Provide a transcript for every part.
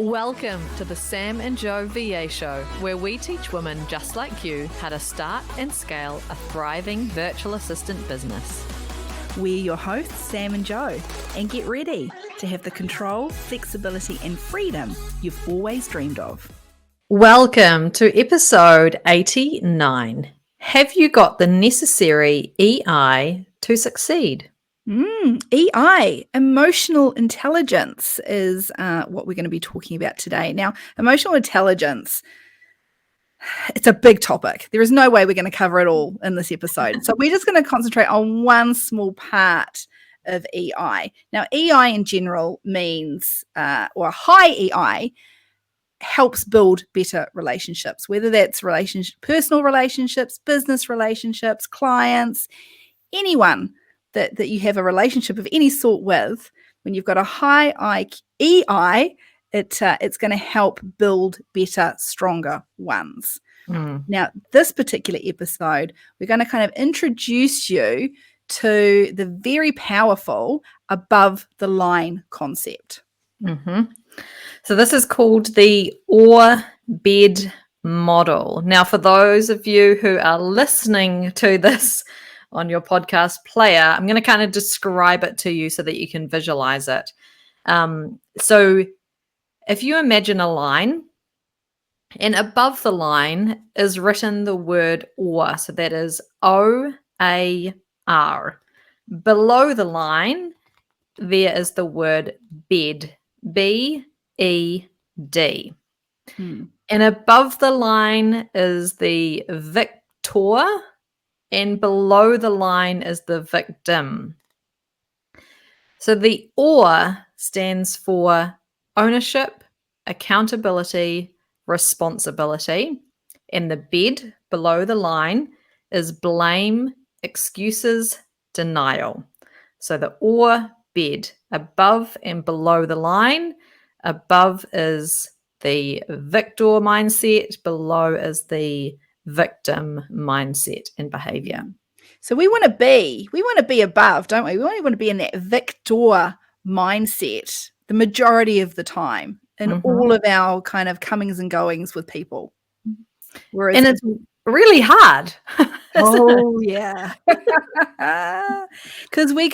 Welcome to the Sam and Joe VA Show, where we teach women just like you how to start and scale a thriving virtual assistant business. We're your hosts, Sam and Joe, and get ready to have the control, flexibility, and freedom you've always dreamed of. Welcome to episode 89. Have you got the necessary EI to succeed? EI, emotional intelligence, is what we're going to be talking about today. Now, emotional intelligence, it's a big topic. There is no way we're going to cover it all in this episode. So we're just going to concentrate on one small part of EI. Now, EI in general means, or high EI, helps build better relationships, whether that's personal relationships, business relationships, clients, anyone that you have a relationship of any sort with. When you've got a high EI, it's going to help build better, stronger ones. Now, this particular episode, we're going to kind of introduce you to the very powerful above the line concept. So this is called the OARBED model. Now, for those of you who are listening to this on your podcast player, I'm going to kind of describe it to you so that you can visualize it. So if you imagine a line, and above the line is written the word OAR, so that is OAR. Below the line, there is the word BED, BED. And above the line is the victor, and below the line is the victim. So the OAR stands for ownership, accountability, responsibility. And the BED below the line is blame, excuses, denial. So the OARBED, above and below the line. Above is the victor mindset, below is the victim mindset and behavior. So we want to be above, don't we? We want to be in that victor mindset the majority of the time in all of our kind of comings and goings with people. And it's really hard. Oh yeah. Because we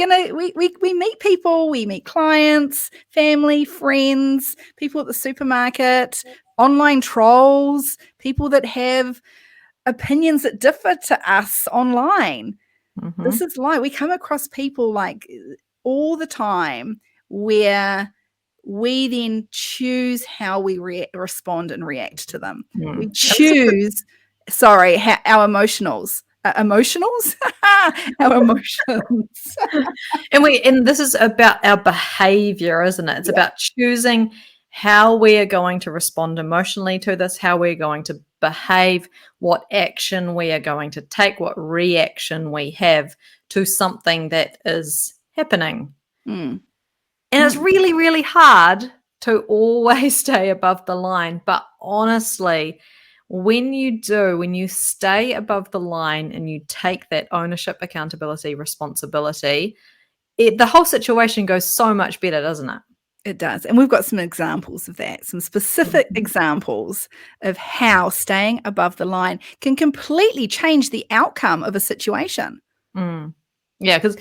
meet people, we meet clients, family, friends, people at the supermarket, online trolls, people that have opinions that differ to us online. This is like we come across people like all the time where we then choose how we respond and react to them. We choose our emotions. Our emotions. And this is about our behavior, isn't it? It's about choosing how we are going to respond emotionally to this, how we're going to behave, what action we are going to take, what reaction we have to something that is happening. And it's really, really hard to always stay above the line. But honestly, when you stay above the line and you take that ownership, accountability, responsibility, the whole situation goes so much better, doesn't it? It does. And we've got some examples of that, some specific examples of how staying above the line can completely change the outcome of a situation. Yeah, because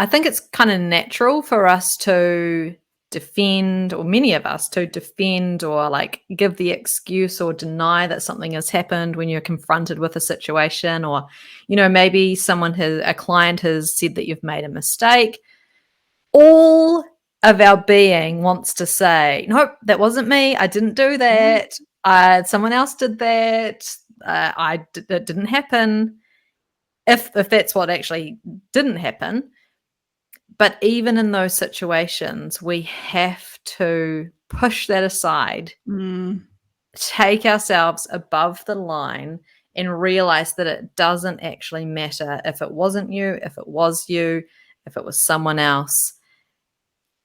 I think it's kind of natural for us to defend, or many of us to defend or like give the excuse or deny that something has happened when you're confronted with a situation, or, maybe a client has said that you've made a mistake. All of our being wants to say, nope, that wasn't me. I didn't do that. Someone else did that. It didn't happen. If that's what actually didn't happen. But even in those situations, we have to push that aside, take ourselves above the line, and realize that it doesn't actually matter if it wasn't you, if it was you, if it was someone else.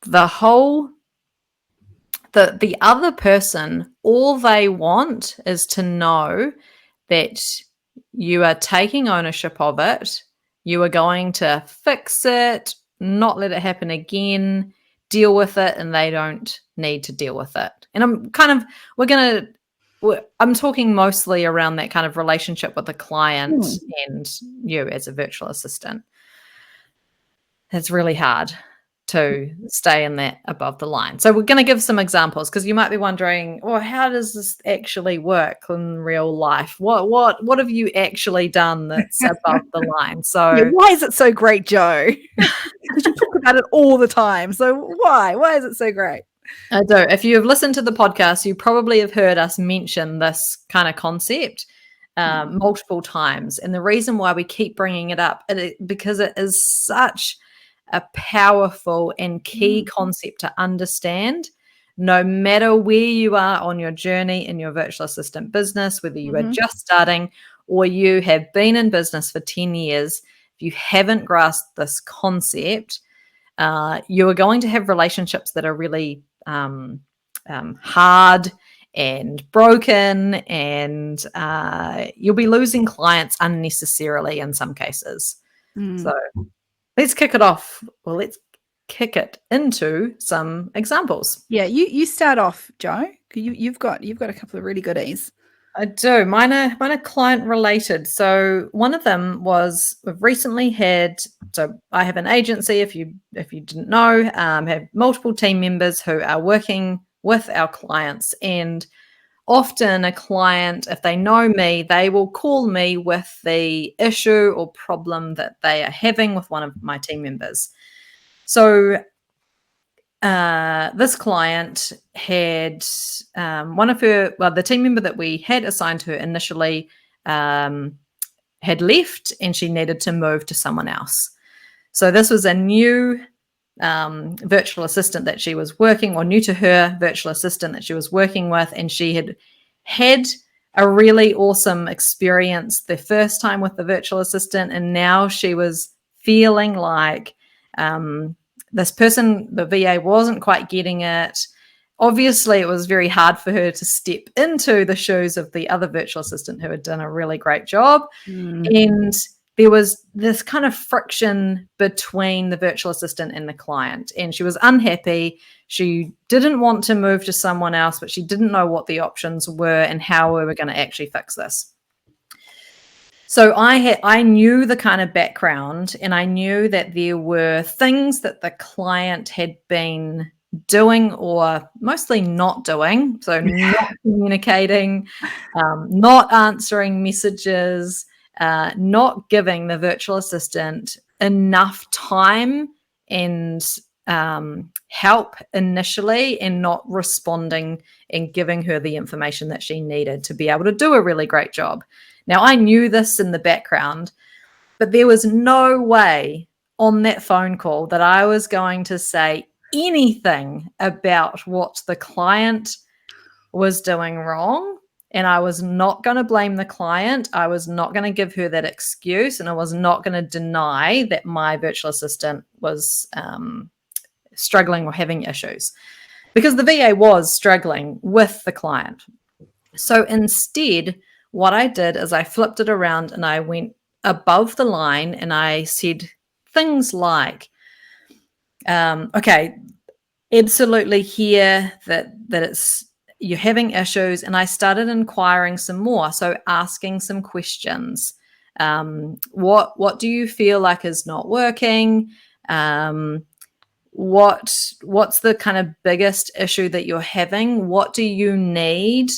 The other person, all they want is to know that you are taking ownership of it. You are going to fix it, not let it happen again, deal with it and they don't need to deal with it. And I'm talking mostly around that kind of relationship with the client and you as a virtual assistant. It's really hard to stay in that above the line. So we're going to give some examples, because you might be wondering, well, how does this actually work in real life? What have you actually done that's above the line? So why is it so great, Jo? Because you talk about it all the time. So why is it so great? I do. If you have listened to the podcast, you probably have heard us mention this kind of concept multiple times. And the reason why we keep bringing it up because it is such a powerful and key concept to understand, no matter where you are on your journey in your virtual assistant business, whether you are just starting or you have been in business for 10 years. If you haven't grasped this concept, you are going to have relationships that are really hard and broken, and you'll be losing clients unnecessarily in some cases. So let's kick it off. Well, let's kick it into some examples. Yeah, you start off, Jo. You've got a couple of really goodies. I do. Mine are client related. So one of them was, we've recently had, so I have an agency, if you didn't know, have multiple team members who are working with our clients, and often a client, if they know me, they will call me with the issue or problem that they are having with one of my team members. So this client had the team member that we had assigned to her initially had left, and she needed to move to someone else. So this was a new virtual assistant that she was working, or new to her virtual assistant that she was working with, and she had a really awesome experience the first time with the virtual assistant, and now she was feeling like this person, the VA, wasn't quite getting it. Obviously, it was very hard for her to step into the shoes of the other virtual assistant who had done a really great job. And there was this kind of friction between the virtual assistant and the client, and she was unhappy. She didn't want to move to someone else, but she didn't know what the options were and how we were going to actually fix this. So I knew the kind of background, and I knew that there were things that the client had been doing, or mostly not doing. So not communicating, not answering messages, not giving the virtual assistant enough time and help initially, and not responding and giving her the information that she needed to be able to do a really great job. Now, I knew this in the background, but there was no way on that phone call that I was going to say anything about what the client was doing wrong. And I was not going to blame the client. I was not going to give her that excuse. And I was not going to deny that my virtual assistant was struggling or having issues, because the VA was struggling with the client. So instead, what I did is I flipped it around and I went above the line, and I said things like, okay, absolutely hear that it's, you're having issues. And I started inquiring some more. So asking some questions. What do you feel like is not working? What's the kind of biggest issue that you're having? What do you need?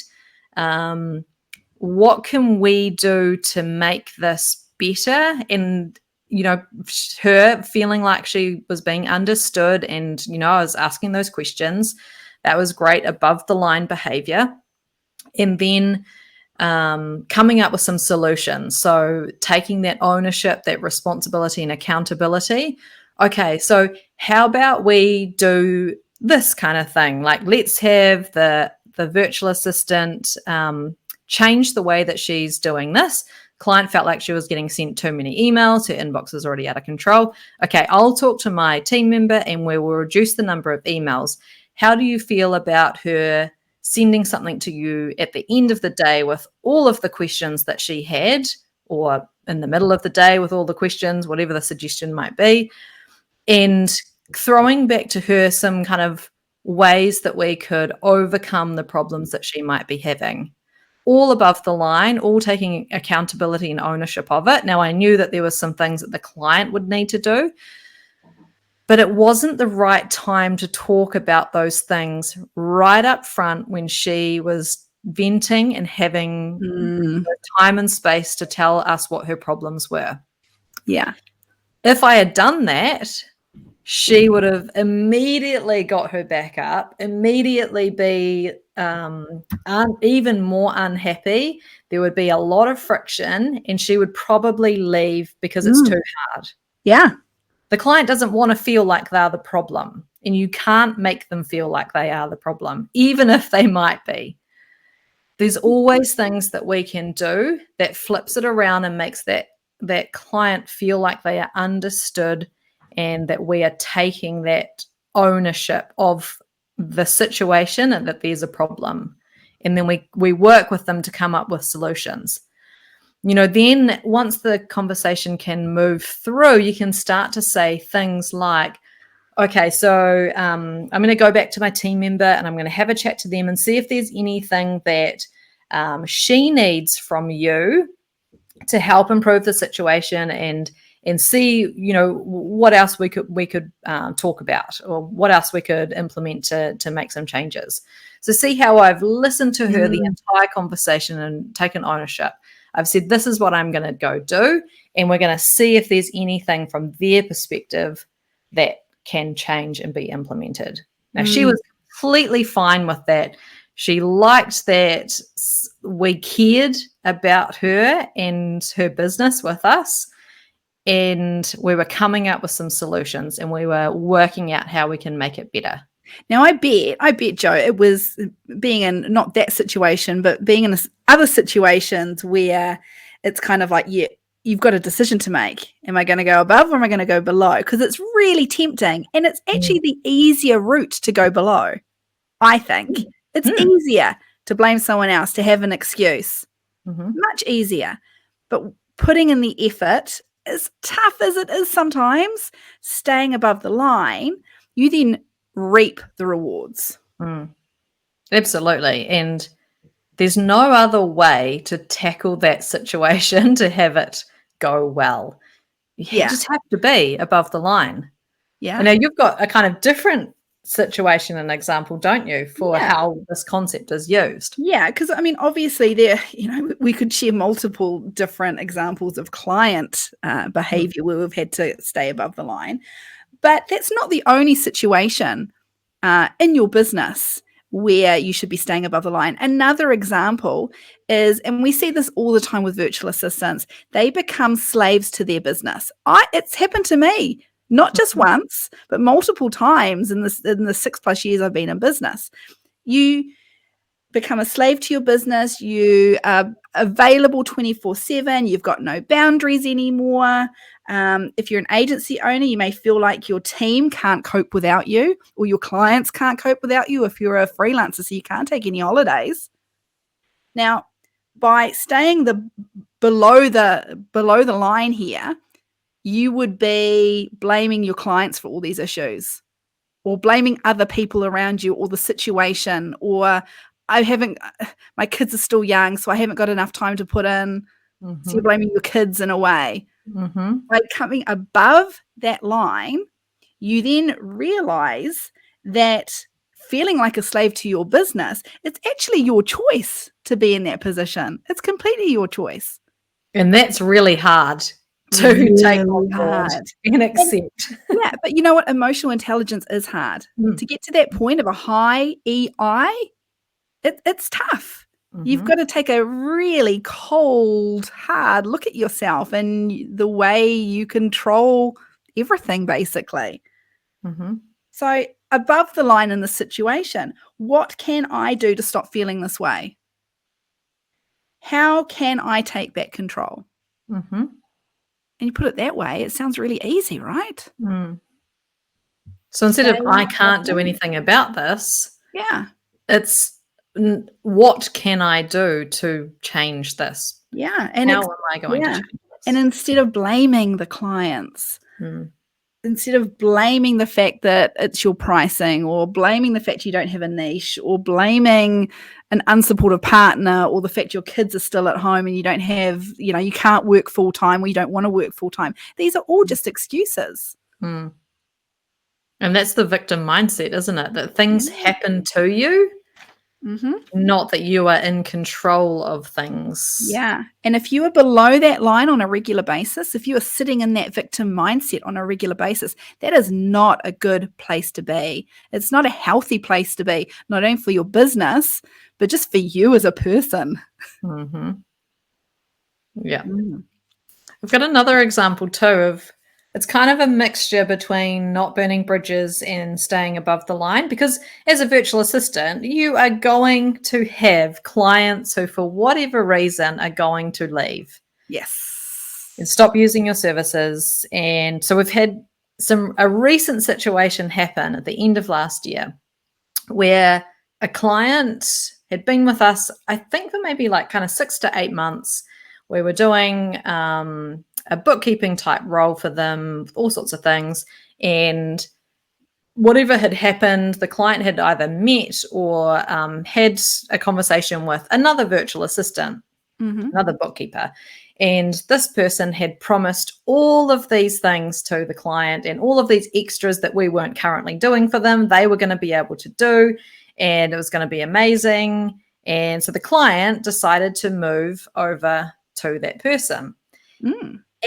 What can we do to make this better? And, her feeling like she was being understood, and, I was asking those questions. That was great, above the line behavior. And then coming up with some solutions. So taking that ownership, that responsibility and accountability. Okay, so how about we do this kind of thing? Like, let's have the virtual assistant change the way that she's doing this. Client felt like she was getting sent too many emails. Her inbox is already out of control. Okay, I'll talk to my team member and we will reduce the number of emails. How do you feel about her sending something to you at the end of the day with all of the questions that she had, or in the middle of the day with all the questions, whatever the suggestion might be, and throwing back to her some kind of ways that we could overcome the problems that she might be having. All above the line, all taking accountability and ownership of it. Now, I knew that there were some things that the client would need to do, but it wasn't the right time to talk about those things right up front when she was venting and having the time and space to tell us what her problems were. Yeah. If I had done that, she would have immediately got her back up, immediately be even more unhappy. There would be a lot of friction, and she would probably leave because it's too hard. Yeah. The client doesn't want to feel like they're the problem, and you can't make them feel like they are the problem, even if they might be. There's always things that we can do that flips it around and makes that client feel like they are understood and that we are taking that ownership of the situation and that there's a problem. And then we work with them to come up with solutions. Then once the conversation can move through, you can start to say things like, okay, so I'm going to go back to my team member and I'm going to have a chat to them and see if there's anything that she needs from you to help improve the situation and see, what else we could talk about, or what else we could implement to make some changes. So see how I've listened to her the entire conversation and taken ownership. I've said, this is what I'm going to go do, and we're going to see if there's anything from their perspective that can change and be implemented. Now, she was completely fine with that. She liked that we cared about her and her business with us, and we were coming up with some solutions, and we were working out how we can make it better. Now, I bet, Joe, it was being in not that situation, but being in other situations where it's kind of like, you've got a decision to make. Am I going to go above or am I going to go below? Because it's really tempting, and it's actually the easier route to go below, I think. It's easier to blame someone else, to have an excuse. Much easier. But putting in the effort, as tough as it is sometimes, staying above the line, you then reap the rewards. Absolutely. And there's no other way to tackle that situation to have it go well. You just have to be above the line. Yeah. And now you've got a kind of different situation and example, don't you, for how this concept is used? Yeah, because obviously we could share multiple different examples of client behavior where we've had to stay above the line. But that's not the only situation in your business where you should be staying above the line. Another example is, and we see this all the time with virtual assistants, they become slaves to their business. It's happened to me, not just once, but multiple times in the 6+ years I've been in business. You become a slave to your business. You are available 24/7. You've got no boundaries anymore. If you're an agency owner, you may feel like your team can't cope without you, or your clients can't cope without you if you're a freelancer, so you can't take any holidays. Now, by staying below the line here, you would be blaming your clients for all these issues, or blaming other people around you, or the situation, or my kids are still young, so I haven't got enough time to put in. So you're blaming your kids in a way. By coming above that line, you then realize that feeling like a slave to your business, it's actually your choice to be in that position. It's completely your choice. And that's really hard to take on board and accept. Yeah, but you know what? Emotional intelligence is hard. To get to that point of a high EI, it's tough. You've got to take a really cold, hard look at yourself and the way you control everything, basically. So above the line in the situation, what can I do to stop feeling this way? How can I take back control? And you put it that way, it sounds really easy, right? So instead of I can't do anything about this, it's what can I do to change this? Yeah. And how am I going to change this? And instead of blaming the clients, instead of blaming the fact that it's your pricing, or blaming the fact you don't have a niche, or blaming an unsupportive partner, or the fact your kids are still at home and you don't have, you can't work full time, or you don't want to work full time. These are all just excuses. Mm. And that's the victim mindset, isn't it? That things happen to you, not that you are in control of things. Yeah. And if you are below that line on a regular basis, if you are sitting in that victim mindset on a regular basis, that is not a good place to be. It's not a healthy place to be, not only for your business, but just for you as a person. Mm-hmm. Yeah. I've got another example too of, it's kind of a mixture between not burning bridges and staying above the line, because as a virtual assistant, you are going to have clients who, for whatever reason, are going to leave. Yes. And stop using your services. And so we've had a recent situation happen at the end of last year where a client had been with us, I think, for maybe like kind of 6 to 8 months. We were doing a bookkeeping type role for them, all sorts of things. And whatever had happened, the client had either met or had a conversation with another virtual assistant, another bookkeeper. And this person had promised all of these things to the client, and all of these extras that we weren't currently doing for them, they were going to be able to do, and it was going to be amazing. And so the client decided to move over to that person.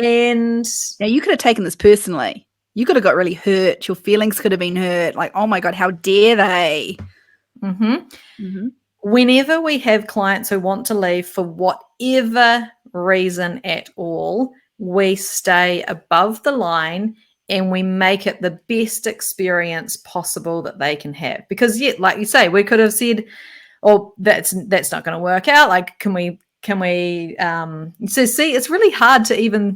And now, you could have taken this personally. You could have got really hurt. Your feelings could have been hurt. Like, oh my God, how dare they? Whenever we have clients who want to leave for whatever reason at all, we stay above the line and we make it the best experience possible that they can have. Because, yeah, like you say, we could have said, oh, that's not going to work out. Like, can we so see, it's really hard to even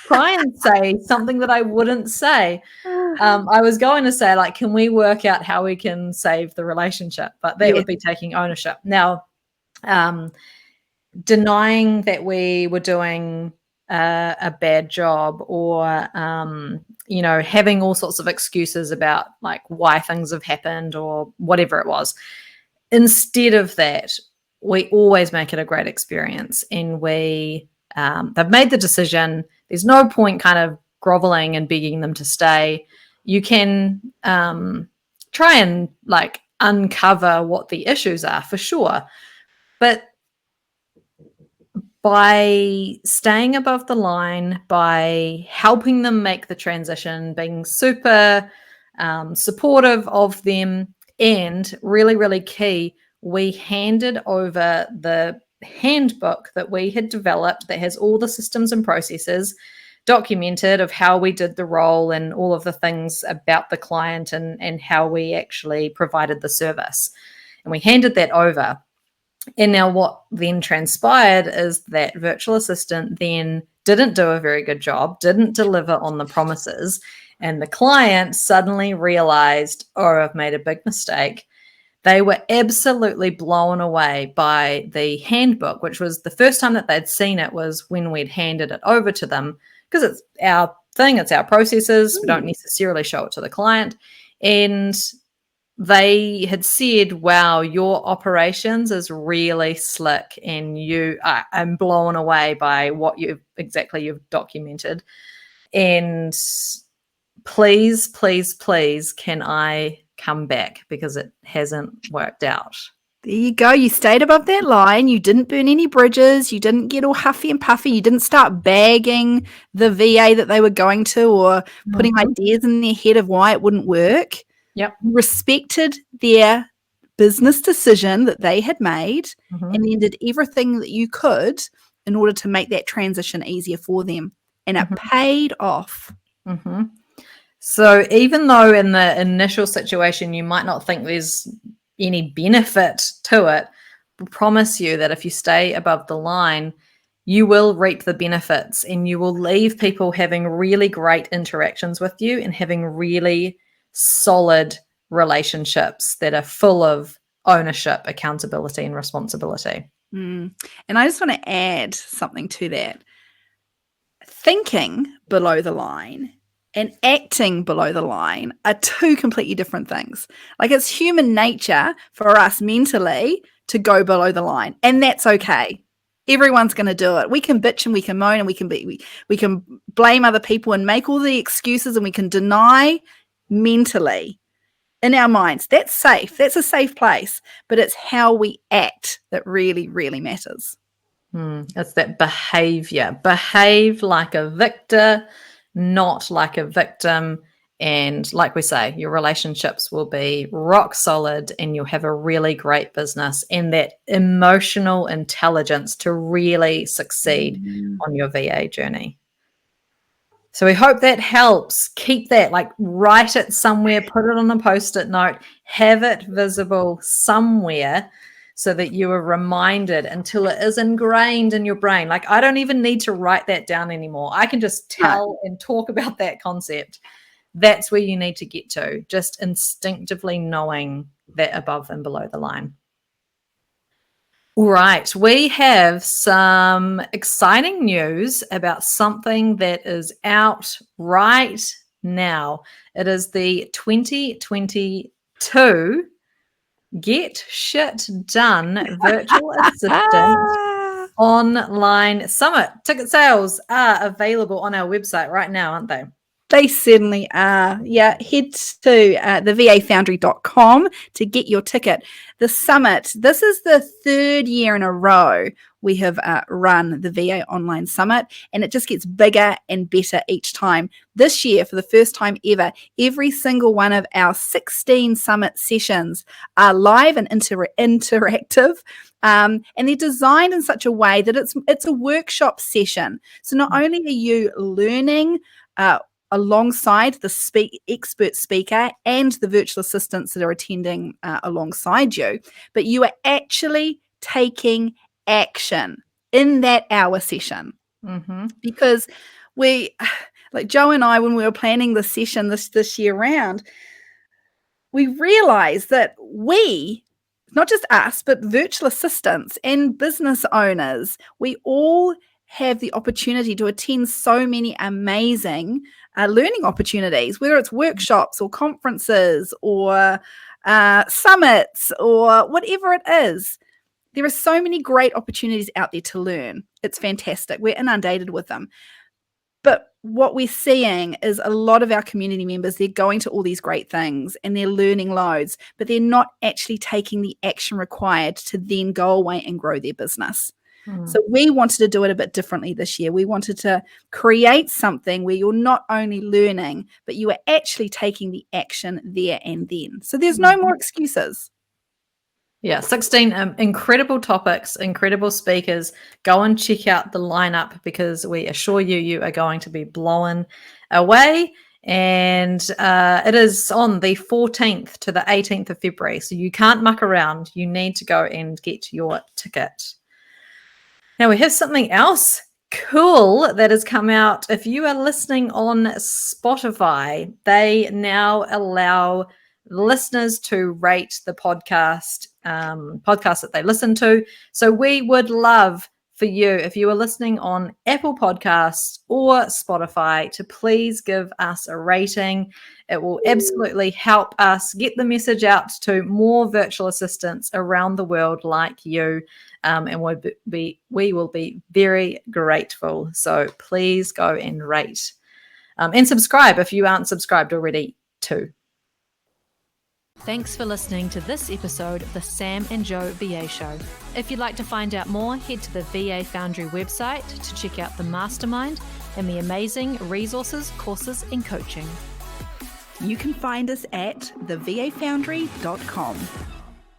try and say something that I wouldn't say. I was going to say, like, can we work out how we can save the relationship? But that would be taking ownership. Now, denying that we were doing a bad job, or having all sorts of excuses about like why things have happened or whatever it was. Instead of that, we always make it a great experience, and they've made the decision. There's no point kind of groveling and begging them to stay. You can try and like uncover what the issues are for sure, but by staying above the line, by helping them make the transition, being super supportive of them, and really, really key, we handed over the handbook that we had developed that has all the systems and processes documented of how we did the role and all of the things about the client and how we actually provided the service. And we handed that over. And now what then transpired is that virtual assistant then didn't do a very good job, didn't deliver on the promises, and the client suddenly realized, oh, I've made a big mistake. They were absolutely blown away by the handbook, which was the first time that they'd seen it was when we'd handed it over to them, because it's our thing, it's our processes. We don't necessarily show it to the client. And they had said, wow, your operations is really slick, and I'm blown away by what you've documented. And please, please, please, can I come back, because it hasn't worked out. There you go. You stayed above that line. You didn't burn any bridges. You didn't get all huffy and puffy. You didn't start bagging the VA that they were going to, or putting ideas in their head of why it wouldn't work. Yep. You respected their business decision that they had made, and then did everything that you could in order to make that transition easier for them. And it paid off. So even though in the initial situation you might not think there's any benefit to it, I promise you that if you stay above the line, you will reap the benefits, and you will leave people having really great interactions with you and having really solid relationships that are full of ownership, accountability, and responsibility. And I just want to add something to that. Thinking below the line and acting below the line are two completely different things. Like, it's human nature for us mentally to go below the line, and that's okay. Everyone's going to do it. We can bitch and we can moan and we can blame other people and make all the excuses, and we can deny mentally in our minds. That's safe. That's a safe place. But it's how we act that really, really matters. It's that behavior. Behave like a victor, not like a victim. And like we say, your relationships will be rock solid and you'll have a really great business, and that emotional intelligence to really succeed on your VA journey. So we hope that helps. Keep that, like, write it somewhere, put it on a Post-it note, have it visible somewhere so that you are reminded until it is ingrained in your brain. Like, I don't even need to write that down anymore. I can just tell and talk about that concept. That's where you need to get to, just instinctively knowing that above and below the line. All right, we have some exciting news about something that is out right now. It is the 2022 Get Shit Done Virtual Assistant Online Summit. Ticket sales are available on our website right now, aren't they? They certainly are. Yeah, head to thevafoundry.com to get your ticket. The summit, this is the third year in a row we have run the VA Online Summit, and it just gets bigger and better each time. This year, for the first time ever, every single one of our 16 summit sessions are live and interactive. And they're designed in such a way that it's a workshop session. So not only are you learning alongside the expert speaker and the virtual assistants that are attending alongside you, but you are actually taking action in that hour session. Because like Joe and I, when we were planning the session this year round, we realized that not just us, but virtual assistants and business owners, we all have the opportunity to attend so many amazing learning opportunities, whether it's workshops or conferences or summits or whatever it is. There are so many great opportunities out there to learn. It's fantastic. We're inundated with them. But what we're seeing is a lot of our community members, they're going to all these great things and they're learning loads, but they're not actually taking the action required to then go away and grow their business. So we wanted to do it a bit differently this year. We wanted to create something where you're not only learning, but you are actually taking the action there and then. So there's no more excuses. Yeah, 16 incredible topics, incredible speakers. Go and check out the lineup, because we assure you are going to be blown away. And it is on the 14th to the 18th of February. So you can't muck around. You need to go and get your ticket. Now we have something else cool that has come out. If you are listening on Spotify, they now allow listeners to rate the podcast that they listen to. So we would love for you, if you are listening on Apple Podcasts or Spotify, to please give us a rating. It will absolutely help us get the message out to more virtual assistants around the world like you. And we will be very grateful. So please go and rate and subscribe if you aren't subscribed already too. Thanks for listening to this episode of the Sam and Joe VA Show. If you'd like to find out more, head to the VA Foundry website to check out the mastermind and the amazing resources, courses, and coaching. You can find us at thevafoundry.com.